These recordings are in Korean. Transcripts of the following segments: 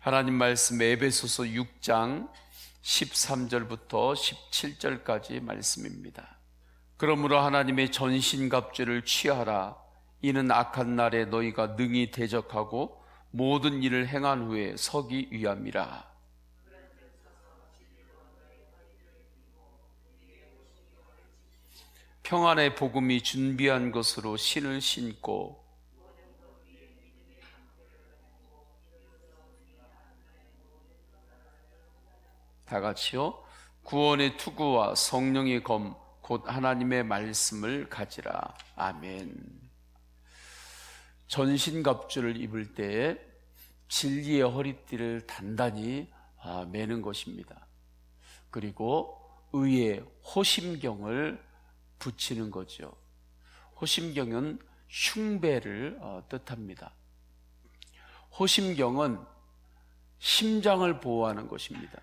하나님 말씀 에베소서 6장 13절부터 17절까지 말씀입니다. 그러므로 하나님의 전신갑주를 취하라. 이는 악한 날에 너희가 능히 대적하고 모든 일을 행한 후에 서기 위함이라. 평안의 복음이 준비한 것으로 신을 신고 다 같이요. 구원의 투구와 성령의 검 곧 하나님의 말씀을 가지라. 아멘. 전신갑주를 입을 때에 진리의 허리띠를 단단히 매는 것입니다. 그리고 의의 호심경을 붙이는 거죠. 호심경은 흉배를 뜻합니다. 호심경은 심장을 보호하는 것입니다.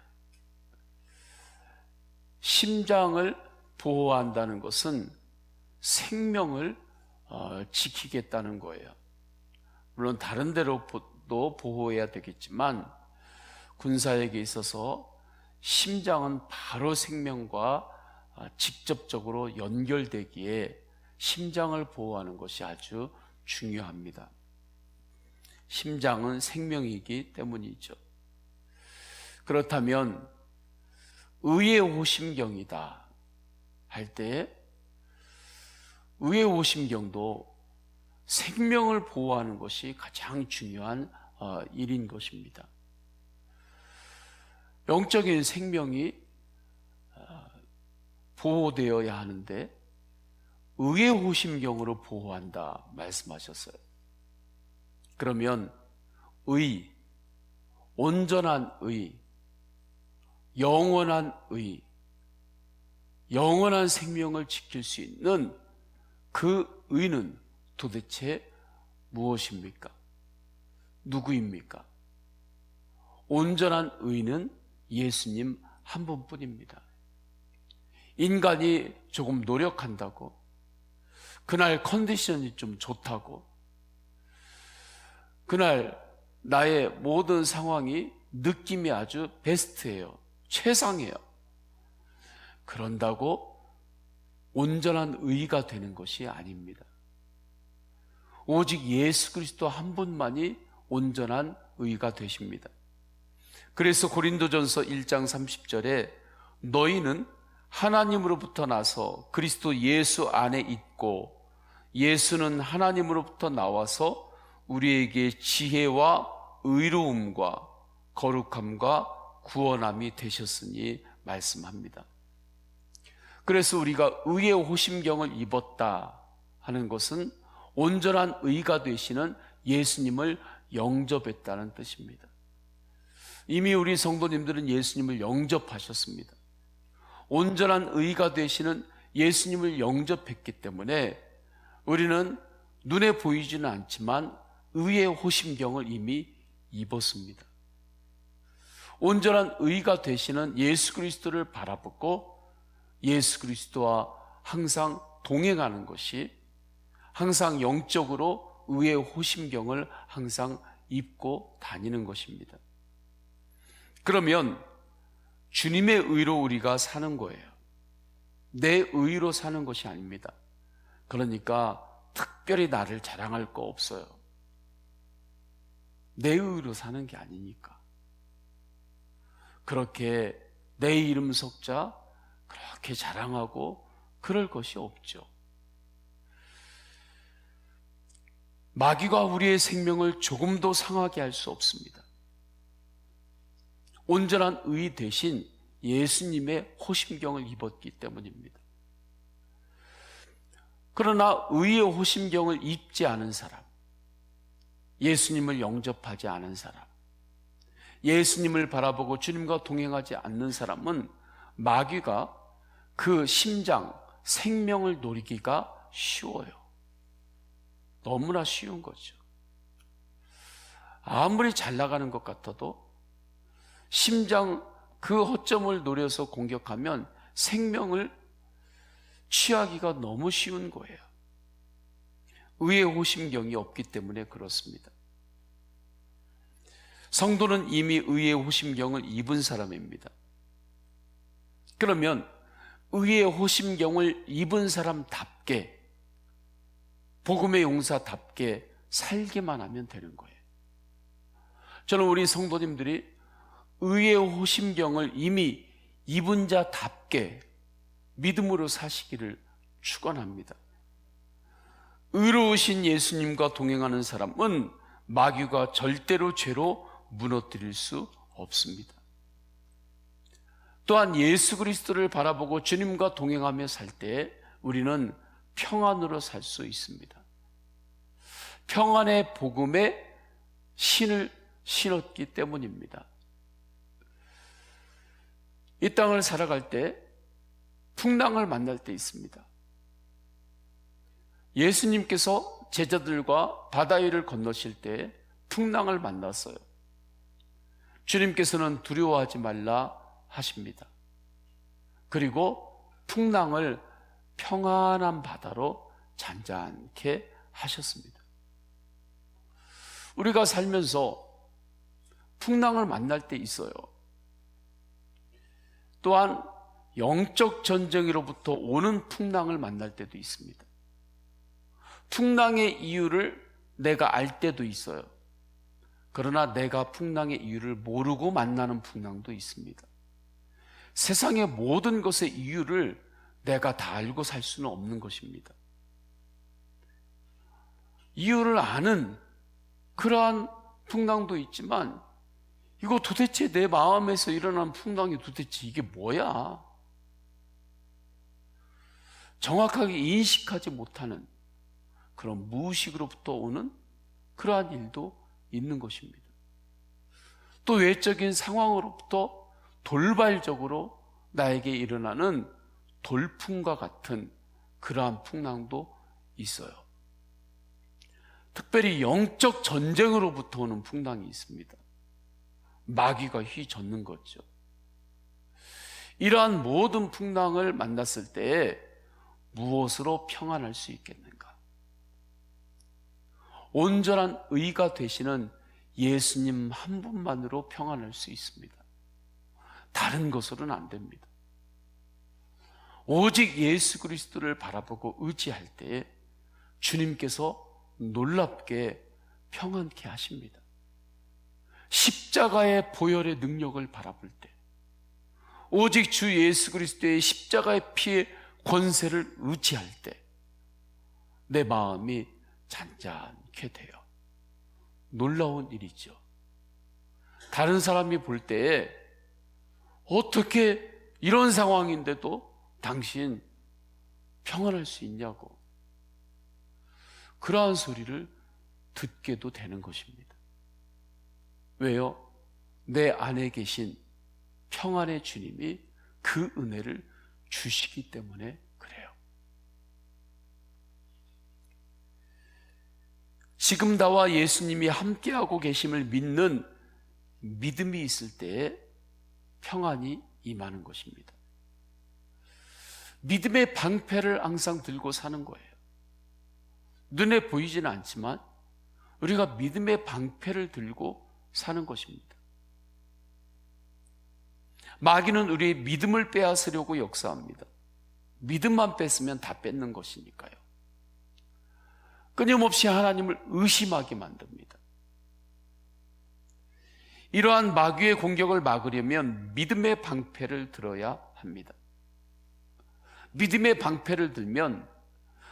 심장을 보호한다는 것은 생명을 지키겠다는 거예요. 물론 다른 데로도 보호해야 되겠지만 군사에게 있어서 심장은 바로 생명과 직접적으로 연결되기에 심장을 보호하는 것이 아주 중요합니다. 심장은 생명이기 때문이죠. 그렇다면 의의 호심경이다 할 때 의의 호심경도 생명을 보호하는 것이 가장 중요한 일인 것입니다. 영적인 생명이 보호되어야 하는데 의의 호심경으로 보호한다 말씀하셨어요. 그러면 의, 온전한 의, 영원한 의, 영원한 생명을 지킬 수 있는 그 의는 도대체 무엇입니까? 누구입니까? 온전한 의는 예수님 한 분뿐입니다. 인간이 조금 노력한다고, 그날 컨디션이 좀 좋다고, 그날 나의 모든 상황이 느낌이 아주 베스트예요. 최상이에요. 그런다고 온전한 의가 되는 것이 아닙니다. 오직 예수 그리스도 한 분만이 온전한 의가 되십니다. 그래서 고린도전서 1장 30절에 너희는 하나님으로부터 나서 그리스도 예수 안에 있고 예수는 하나님으로부터 나와서 우리에게 지혜와 의로움과 거룩함과 구원함이 되셨으니 말씀합니다. 그래서 우리가 의의 호심경을 입었다 하는 것은 온전한 의가 되시는 예수님을 영접했다는 뜻입니다. 이미 우리 성도님들은 예수님을 영접하셨습니다. 온전한 의가 되시는 예수님을 영접했기 때문에 우리는 눈에 보이지는 않지만 의의 호심경을 이미 입었습니다. 온전한 의가 되시는 예수 그리스도를 바라보고 예수 그리스도와 항상 동행하는 것이, 항상 영적으로 의의 호심경을 항상 입고 다니는 것입니다. 그러면 주님의 의로 우리가 사는 거예요. 내 의로 사는 것이 아닙니다. 그러니까 특별히 나를 자랑할 거 없어요. 내 의로 사는 게 아니니까. 그렇게 내 이름 석자 그렇게 자랑하고 그럴 것이 없죠. 마귀가 우리의 생명을 조금도 상하게 할 수 없습니다. 온전한 의 대신 예수님의 호심경을 입었기 때문입니다. 그러나 의의 호심경을 입지 않은 사람, 예수님을 영접하지 않은 사람, 예수님을 바라보고 주님과 동행하지 않는 사람은 마귀가 그 심장, 생명을 노리기가 쉬워요. 너무나 쉬운 거죠. 아무리 잘 나가는 것 같아도 심장 그 허점을 노려서 공격하면 생명을 취하기가 너무 쉬운 거예요. 의의 호심경이 없기 때문에 그렇습니다. 성도는 이미 의의 호심경을 입은 사람입니다. 그러면 의의 호심경을 입은 사람답게, 복음의 용사답게 살기만 하면 되는 거예요. 저는 우리 성도님들이 의의 호심경을 이미 입은 자답게 믿음으로 사시기를 축원합니다. 의로우신 예수님과 동행하는 사람은 마귀가 절대로 죄로 무너뜨릴 수 없습니다. 또한 예수 그리스도를 바라보고 주님과 동행하며 살 때 우리는 평안으로 살 수 있습니다. 평안의 복음에 신을 신었기 때문입니다. 이 땅을 살아갈 때 풍랑을 만날 때 있습니다. 예수님께서 제자들과 바다 위를 건너실 때 풍랑을 만났어요. 주님께서는 두려워하지 말라 하십니다. 그리고 풍랑을 평안한 바다로 잔잔케 하셨습니다. 우리가 살면서 풍랑을 만날 때 있어요. 또한 영적 전쟁으로부터 오는 풍랑을 만날 때도 있습니다. 풍랑의 이유를 내가 알 때도 있어요. 그러나 내가 풍랑의 이유를 모르고 만나는 풍랑도 있습니다. 세상의 모든 것의 이유를 내가 다 알고 살 수는 없는 것입니다. 이유를 아는 그러한 풍랑도 있지만, 이거 도대체 내 마음에서 일어난 풍랑이 도대체 이게 뭐야? 정확하게 인식하지 못하는 그런 무의식으로부터 오는 그러한 일도 있는 것입니다. 또 외적인 상황으로부터 돌발적으로 나에게 일어나는 돌풍과 같은 그러한 풍랑도 있어요. 특별히 영적 전쟁으로부터 오는 풍랑이 있습니다. 마귀가 휘젓는 거죠. 이러한 모든 풍랑을 만났을 때 무엇으로 평안할 수 있겠는가? 온전한 의가 되시는 예수님 한 분만으로 평안할 수 있습니다. 다른 것으로는 안 됩니다. 오직 예수 그리스도를 바라보고 의지할 때 주님께서 놀랍게 평안케 하십니다. 십자가의 보혈의 능력을 바라볼 때, 오직 주 예수 그리스도의 십자가의 피의 권세를 의지할 때 내 마음이 잔잔케 돼요. 놀라운 일이죠. 다른 사람이 볼 때에 어떻게 이런 상황인데도 당신 평안할 수 있냐고, 그러한 소리를 듣게도 되는 것입니다. 왜요? 내 안에 계신 평안의 주님이 그 은혜를 주시기 때문에 그래요. 지금 나와 예수님이 함께하고 계심을 믿는 믿음이 있을 때에 평안이 임하는 것입니다. 믿음의 방패를 항상 들고 사는 거예요. 눈에 보이지는 않지만 우리가 믿음의 방패를 들고 사는 것입니다. 마귀는 우리의 믿음을 빼앗으려고 역사합니다. 믿음만 뺐으면 다 뺏는 것이니까요. 끊임없이 하나님을 의심하게 만듭니다. 이러한 마귀의 공격을 막으려면 믿음의 방패를 들어야 합니다. 믿음의 방패를 들면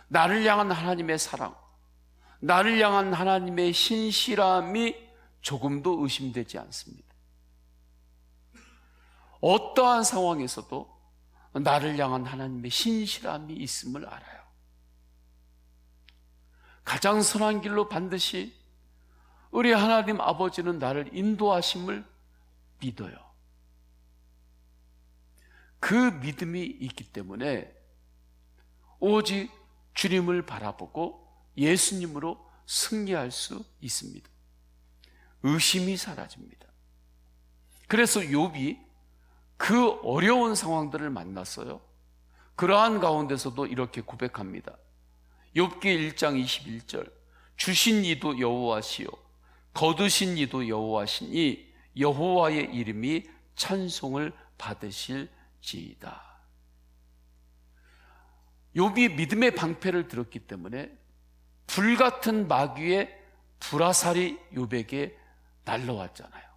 나를 향한 하나님의 사랑, 나를 향한 하나님의 신실함이 조금도 의심되지 않습니다. 어떠한 상황에서도 나를 향한 하나님의 신실함이 있음을 알아요. 가장 선한 길로 반드시 우리 하나님 아버지는 나를 인도하심을 믿어요. 그 믿음이 있기 때문에 오직 주님을 바라보고 예수님으로 승리할 수 있습니다. 의심이 사라집니다. 그래서 욥이 그 어려운 상황들을 만났어요. 그러한 가운데서도 이렇게 고백합니다. 욥기 1장 21절, 주신 이도 여호와시요 거두신 이도 여호와시니 여호와의 이름이 찬송을 받으실지이다. 욥이 믿음의 방패를 들었기 때문에 불같은 마귀의 불화살이 욥에게 날라왔잖아요.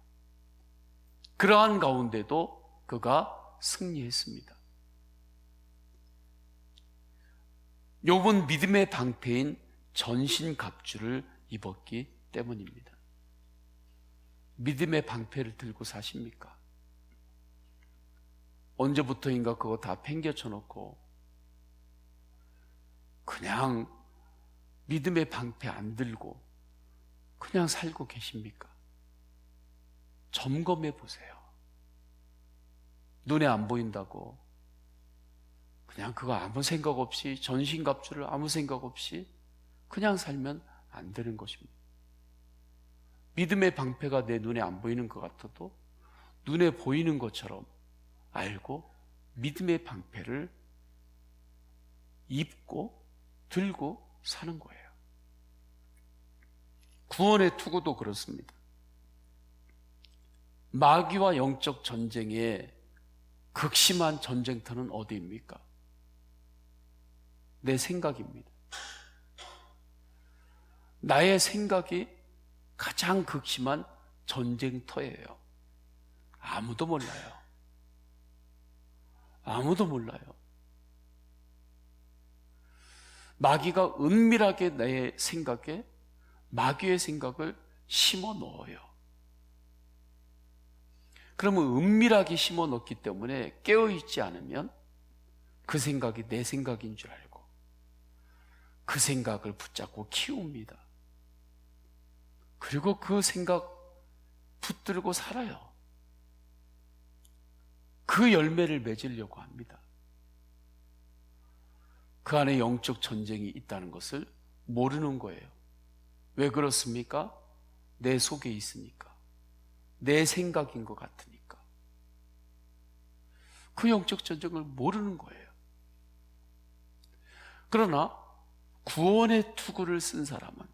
그러한 가운데도 그가 승리했습니다. 욥은 믿음의 방패인 전신갑주를 입었기 때문입니다. 믿음의 방패를 들고 사십니까? 언제부터인가 그거 다 팽개쳐 놓고 그냥 믿음의 방패 안 들고 그냥 살고 계십니까? 점검해 보세요. 눈에 안 보인다고 그냥 그거 아무 생각 없이, 전신갑주를 아무 생각 없이 그냥 살면 안 되는 것입니다. 믿음의 방패가 내 눈에 안 보이는 것 같아도 눈에 보이는 것처럼 알고 믿음의 방패를 입고 들고 사는 거예요. 구원의 투구도 그렇습니다. 마귀와 영적 전쟁의 극심한 전쟁터는 어디입니까? 내 생각입니다. 나의 생각이 가장 극심한 전쟁터예요. 아무도 몰라요. 아무도 몰라요. 마귀가 은밀하게 내 생각에 마귀의 생각을 심어 넣어요. 그러면 은밀하게 심어 넣기 때문에 깨어있지 않으면 그 생각이 내 생각인 줄 알고 그 생각을 붙잡고 키웁니다. 그리고 그 생각 붙들고 살아요. 그 열매를 맺으려고 합니다. 그 안에 영적 전쟁이 있다는 것을 모르는 거예요. 왜 그렇습니까? 내 속에 있으니까. 내 생각인 것 같으니까. 그 영적 전쟁을 모르는 거예요. 그러나 구원의 투구를 쓴 사람은,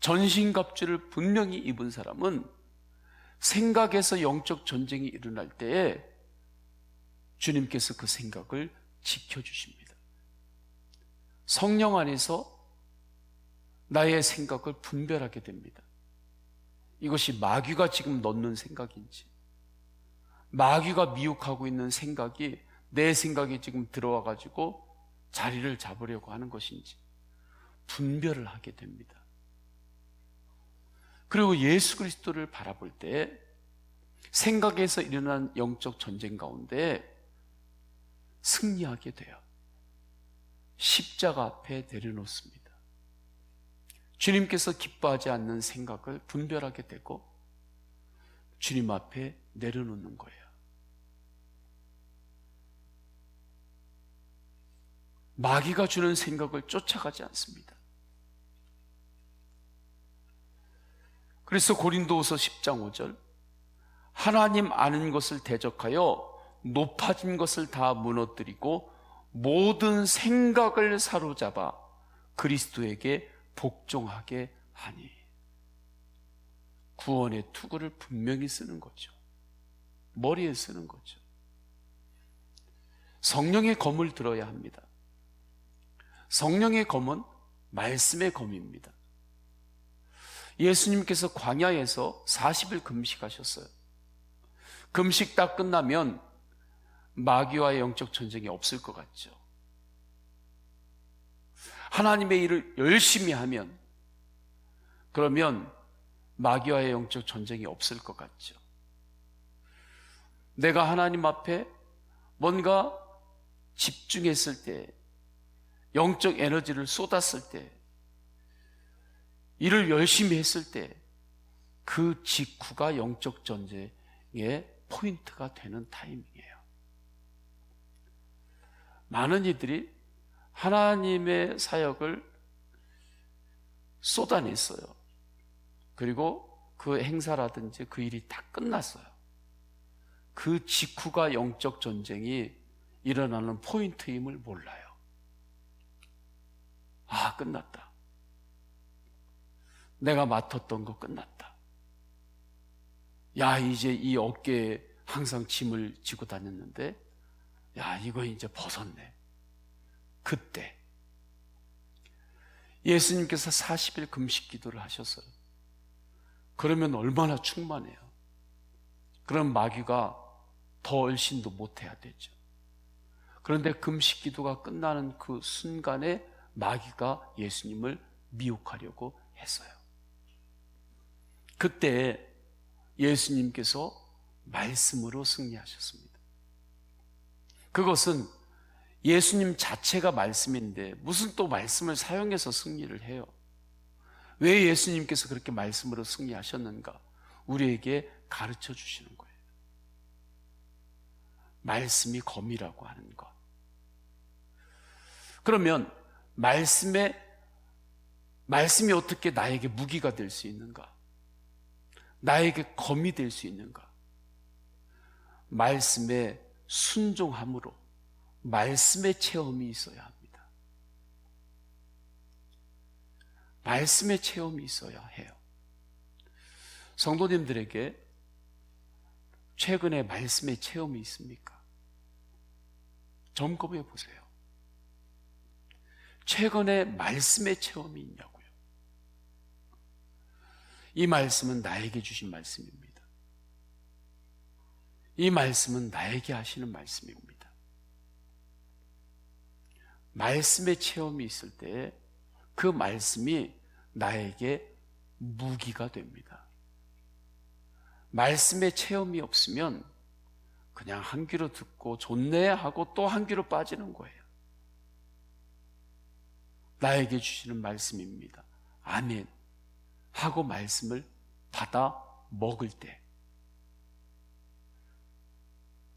전신갑주를 분명히 입은 사람은 생각에서 영적 전쟁이 일어날 때에 주님께서 그 생각을 지켜주십니다. 성령 안에서 나의 생각을 분별하게 됩니다. 이것이 마귀가 지금 넣는 생각인지, 마귀가 미혹하고 있는 생각이 내 생각이 지금 들어와 가지고 자리를 잡으려고 하는 것인지 분별을 하게 됩니다. 그리고 예수 그리스도를 바라볼 때 생각에서 일어난 영적 전쟁 가운데 승리하게 돼요. 십자가 앞에 내려놓습니다. 주님께서 기뻐하지 않는 생각을 분별하게 되고 주님 앞에 내려놓는 거예요. 마귀가 주는 생각을 쫓아가지 않습니다. 그래서 고린도후서 10장 5절, 하나님 아는 것을 대적하여 높아진 것을 다 무너뜨리고 모든 생각을 사로잡아 그리스도에게 복종하게 하니. 구원의 투구를 분명히 쓰는 거죠. 머리에 쓰는 거죠. 성령의 검을 들어야 합니다. 성령의 검은 말씀의 검입니다. 예수님께서 광야에서 40일 금식하셨어요. 금식 딱 끝나면 마귀와의 영적 전쟁이 없을 것 같죠. 하나님의 일을 열심히 하면, 그러면 마귀와의 영적 전쟁이 없을 것 같죠. 내가 하나님 앞에 뭔가 집중했을 때, 영적 에너지를 쏟았을 때, 일을 열심히 했을 때, 그 직후가 영적 전쟁의 포인트가 되는 타이밍이에요. 많은 이들이 하나님의 사역을 쏟아냈어요. 그리고 그 행사라든지 그 일이 다 끝났어요. 그 직후가 영적 전쟁이 일어나는 포인트임을 몰라요. 아, 끝났다. 내가 맡았던 거 끝났다. 야, 이제 이 어깨에 항상 짐을 지고 다녔는데, 야, 이거 이제 벗었네. 그때 예수님께서 40일 금식 기도를 하셨어요. 그러면 얼마나 충만해요. 그럼 마귀가 더 얼씬도 못해야 되죠. 그런데 금식 기도가 끝나는 그 순간에 마귀가 예수님을 미혹하려고 했어요. 그때 예수님께서 말씀으로 승리하셨습니다. 그것은 예수님 자체가 말씀인데 무슨 또 말씀을 사용해서 승리를 해요? 왜 예수님께서 그렇게 말씀으로 승리하셨는가? 우리에게 가르쳐 주시는 거예요. 말씀이 검이라고 하는 것. 그러면 말씀이 어떻게 나에게 무기가 될 수 있는가? 나에게 검이 될 수 있는가? 말씀에 순종함으로 말씀의 체험이 있어야 합니다. 말씀의 체험이 있어야 해요. 성도님들에게 최근에 말씀의 체험이 있습니까? 점검해 보세요. 최근에 말씀의 체험이 있냐고요. 이 말씀은 나에게 주신 말씀입니다. 이 말씀은 나에게 하시는 말씀입니다. 말씀의 체험이 있을 때 그 말씀이 나에게 무기가 됩니다. 말씀의 체험이 없으면 그냥 한 귀로 듣고 좋네 하고 또 한 귀로 빠지는 거예요. 나에게 주시는 말씀입니다. 아멘 하고 말씀을 받아 먹을 때,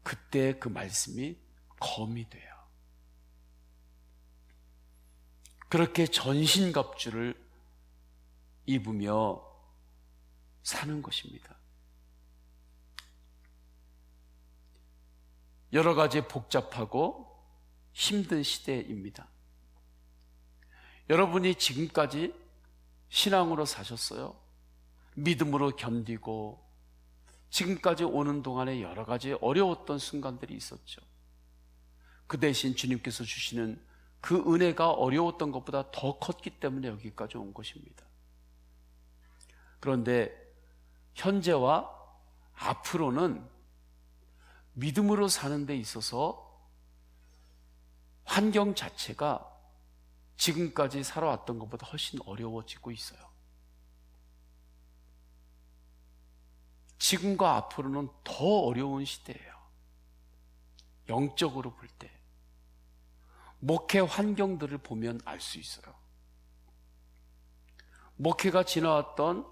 그때 그 말씀이 검이 돼요. 그렇게 전신갑주를 입으며 사는 것입니다. 여러 가지 복잡하고 힘든 시대입니다. 여러분이 지금까지 신앙으로 사셨어요? 믿음으로 견디고 지금까지 오는 동안에 여러 가지 어려웠던 순간들이 있었죠. 그 대신 주님께서 주시는 그 은혜가 어려웠던 것보다 더 컸기 때문에 여기까지 온 것입니다. 그런데 현재와 앞으로는 믿음으로 사는 데 있어서 환경 자체가 지금까지 살아왔던 것보다 훨씬 어려워지고 있어요. 지금과 앞으로는 더 어려운 시대예요. 영적으로 볼 때. 목회 환경들을 보면 알 수 있어요. 목회가 지나왔던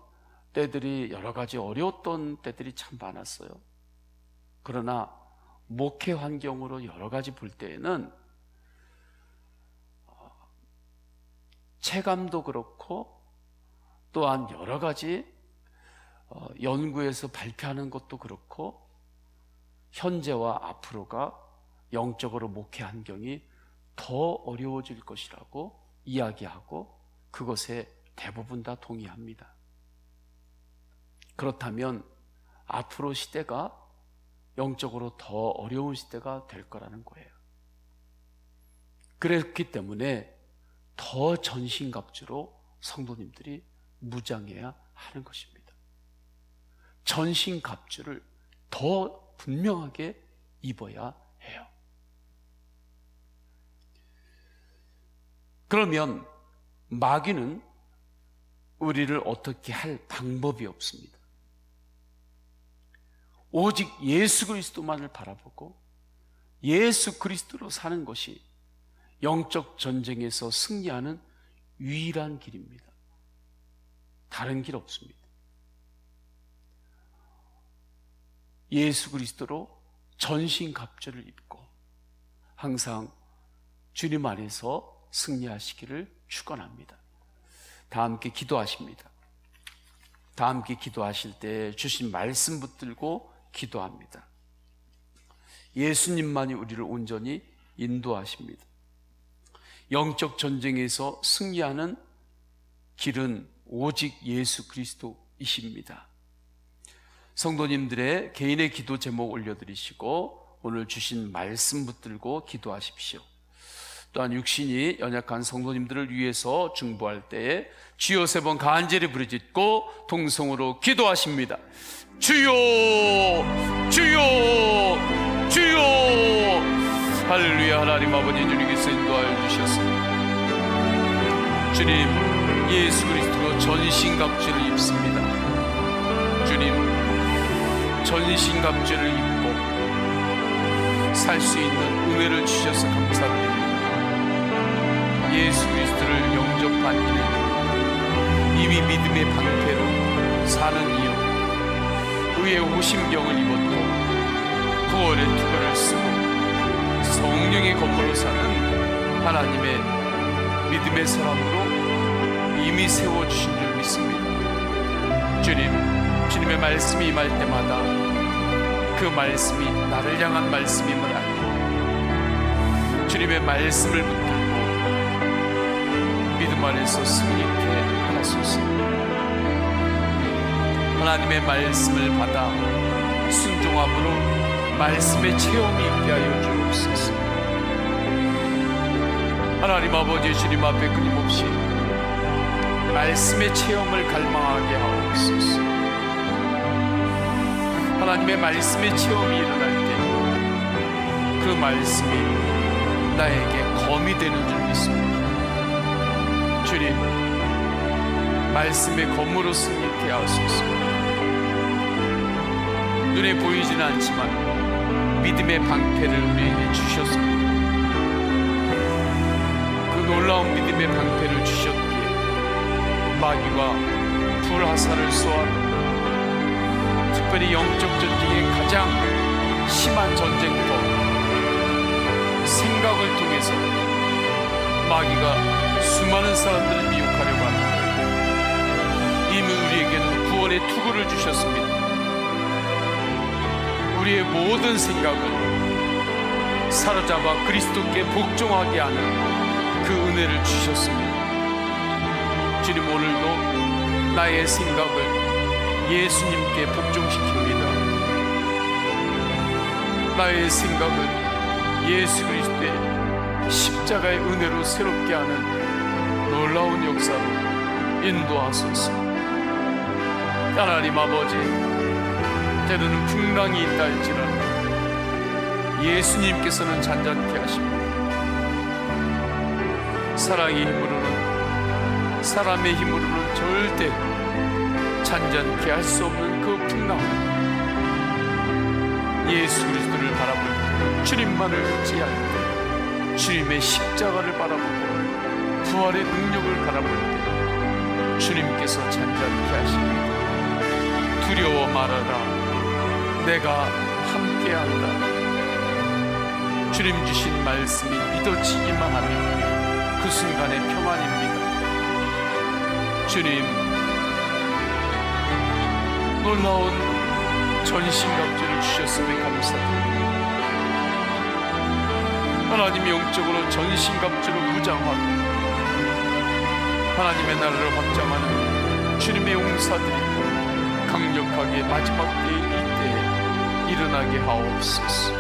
때들이 여러 가지 어려웠던 때들이 참 많았어요. 그러나 목회 환경으로 여러 가지 볼 때에는 체감도 그렇고 또한 여러 가지 연구에서 발표하는 것도 그렇고 현재와 앞으로가 영적으로 목회 환경이 더 어려워질 것이라고 이야기하고 그것에 대부분 다 동의합니다. 그렇다면 앞으로 시대가 영적으로 더 어려운 시대가 될 거라는 거예요. 그렇기 때문에 더 전신갑주로 성도님들이 무장해야 하는 것입니다. 전신갑주를 더 분명하게 입어야 해요. 그러면 마귀는 우리를 어떻게 할 방법이 없습니다. 오직 예수 그리스도만을 바라보고 예수 그리스도로 사는 것이 영적 전쟁에서 승리하는 유일한 길입니다. 다른 길 없습니다. 예수 그리스도로 전신갑주를 입고 항상 주님 안에서 승리하시기를 축원합니다. 다 함께 기도하십니다. 다 함께 기도하실 때 주신 말씀 붙들고 기도합니다. 예수님만이 우리를 온전히 인도하십니다. 영적 전쟁에서 승리하는 길은 오직 예수 그리스도이십니다. 성도님들의 개인의 기도 제목 올려드리시고 오늘 주신 말씀 붙들고 기도하십시오. 또한 육신이 연약한 성도님들을 위해서 중보할 때에 주여 3번 간절히 부르짖고 통성으로 기도하십니다. 주여 주여 주여. 할렐루야. 하나님 아버지 주님께서 인도하여 주셨습니다. 주님, 예수 그리스도로 전신갑주를 입습니다. 주님, 전신갑주를 입고 살 수 있는 은혜를 주셔서 감사드립니다. 예수 그리스도를 영접한 이는 이미 믿음의 방패로 사는 이요 의의 호심경을 입었고 구원의 투구를 쓰고 성령의 검으로 사는 하나님의 믿음의 사람으로 이미 세워주신 줄 믿습니다. 주님, 주님의 말씀이 임할 때마다 그 말씀이 나를 향한 말씀임을 알고 주님의 말씀을 붙들고 믿음 안에서 승리케 하소서. 하나님의 말씀을 받아 순종함으로 말씀의 체험이 있게 하여 주옵소서. 하나님 아버지, 주님 앞에 끊임없이 말씀의 체험을 갈망하게 하옵소서. 하나님의 말씀의 체험이 일어날 때 그 말씀이 나에게 검이 되는 줄 믿습니다. 주님, 말씀의 검으로 승리케 하소서. 눈에 보이지는 않지만 믿음의 방패를 우리에게 주셨습니다. 그 놀라운 믿음의 방패를 주셨기에 마귀와 불화살을 쏘아도 특별히 영적 전쟁의 가장 심한 전쟁터 생각을 통해서 마귀가 수많은 사람들을 미혹하려고 합니다. 이미 우리에게는 구원의 투구를 주셨습니다. 우리의 모든 생각을 사로잡아 그리스도께 복종하게 하는 그 은혜를 주셨습니다. 주님, 오늘도 나의 생각을 예수님께 복종시킵니다. 나의 생각을 예수 그리스도의 십자가의 은혜로 새롭게 하는 놀라운 역사로 인도하소서. 하나님 아버지, 때로는 풍랑이 있다 할지라도 예수님께서는 잔잔케 하십니다. 사랑의 힘으로는, 사람의 힘으로는 절대 잔잔케 할 수 없는 그 풍랑, 예수 그리스도를 바라볼 때, 주님만을 의지할 때, 주님의 십자가를 바라보고 부활의 능력을 바라볼 때 주님께서 잔잔케 하십니다. 두려워 말아라, 내가 함께한다. 주님 주신 말씀이 믿어지기만 하면 그 순간의 평안입니다. 주님, 놀라운 전신갑주를 주셨음에 감사드립니다. 하나님, 영적으로 전신갑주로 무장하고 하나님의 나라를 확장하는 주님의 용사들이 강력하게 마지막 때의 이때에 일어나게 하옵소서.